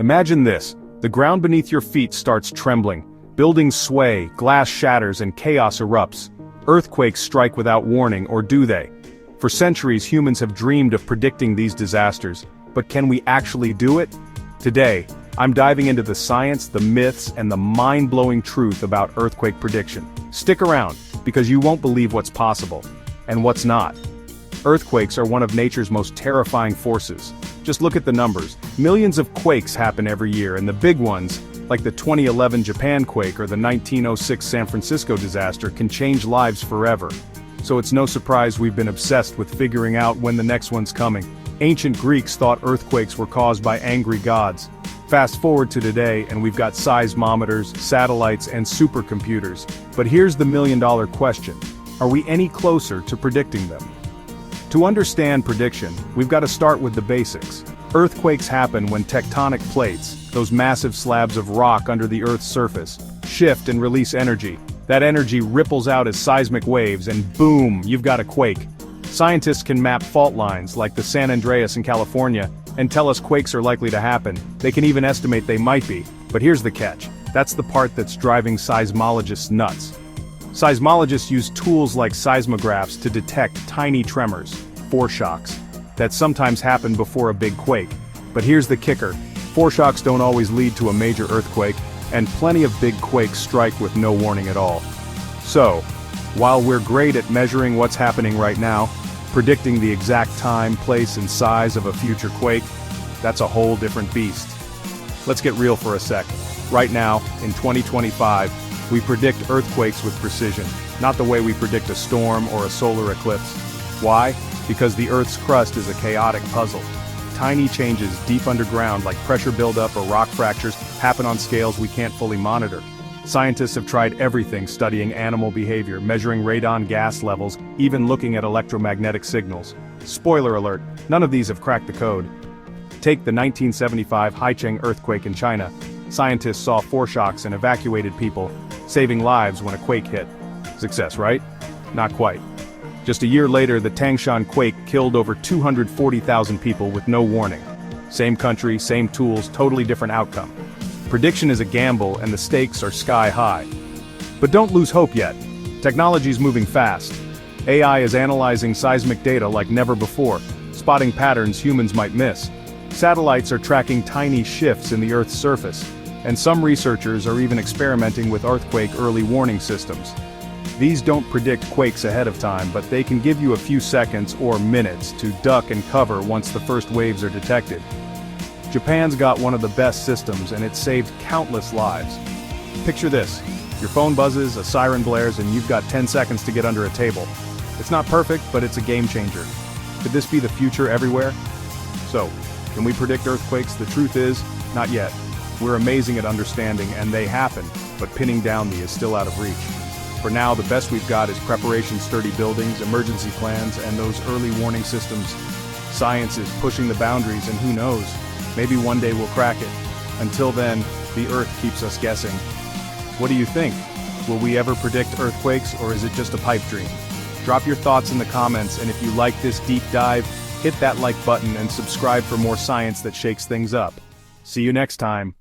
Imagine this, the ground beneath your feet starts trembling, buildings sway, glass shatters and chaos erupts. Earthquakes strike without warning, or do they? For centuries humans have dreamed of predicting these disasters, but can we actually do it? Today, I'm diving into the science, the myths, and the mind-blowing truth about earthquake prediction. Stick around, because you won't believe what's possible, and what's not. Earthquakes are one of nature's most terrifying forces. Just look at the numbers. Millions of quakes happen every year, and the big ones, like the 2011 Japan quake or the 1906 San Francisco disaster, can change lives forever. So it's no surprise we've been obsessed with figuring out when the next one's coming. Ancient Greeks thought earthquakes were caused by angry gods. Fast forward to today and we've got seismometers, satellites, and supercomputers. But here's the million-dollar question. Are we any closer to predicting them? To understand prediction, we've got to start with the basics. Earthquakes happen when tectonic plates, those massive slabs of rock under the Earth's surface, shift and release energy. That energy ripples out as seismic waves and boom, you've got a quake. Scientists can map fault lines like the San Andreas in California and tell us quakes are likely to happen. They can even estimate they might be. But here's the catch. That's the part that's driving seismologists nuts. Seismologists use tools like seismographs to detect tiny tremors, foreshocks, that sometimes happen before a big quake. But here's the kicker. Foreshocks don't always lead to a major earthquake, and plenty of big quakes strike with no warning at all. So, while we're great at measuring what's happening right now, predicting the exact time, place, and size of a future quake, that's a whole different beast. Let's get real for a sec. Right now, in 2025, we predict earthquakes with precision, not the way we predict a storm or a solar eclipse. Why? Because the Earth's crust is a chaotic puzzle. Tiny changes deep underground like pressure buildup or rock fractures happen on scales we can't fully monitor. Scientists have tried everything, studying animal behavior, measuring radon gas levels, even looking at electromagnetic signals. Spoiler alert, none of these have cracked the code. Take the 1975 Haicheng earthquake in China. Scientists saw foreshocks and evacuated people, saving lives when a quake hit. Success, right? Not quite. Just a year later, the Tangshan quake killed over 240,000 people with no warning. Same country, same tools, totally different outcome. Prediction is a gamble and the stakes are sky high. But don't lose hope yet. Technology's moving fast. AI is analyzing seismic data like never before, spotting patterns humans might miss. Satellites are tracking tiny shifts in the Earth's surface, and some researchers are even experimenting with earthquake early warning systems. These don't predict quakes ahead of time, but they can give you a few seconds or minutes to duck and cover once the first waves are detected. Japan's got one of the best systems and it's saved countless lives. Picture this, your phone buzzes, a siren blares, and you've got 10 seconds to get under a table. It's not perfect, but it's a game changer. Could this be the future everywhere? So, can we predict earthquakes? The truth is, not yet. We're amazing at understanding and they happen, but pinning down is still out of reach. For now, the best we've got is preparation, sturdy buildings, emergency plans, and those early warning systems. Science is pushing the boundaries and who knows, maybe one day we'll crack it. Until then, the Earth keeps us guessing. What do you think? Will we ever predict earthquakes or is it just a pipe dream? Drop your thoughts in the comments, and if you like this deep dive, hit that like button and subscribe for more science that shakes things up. See you next time.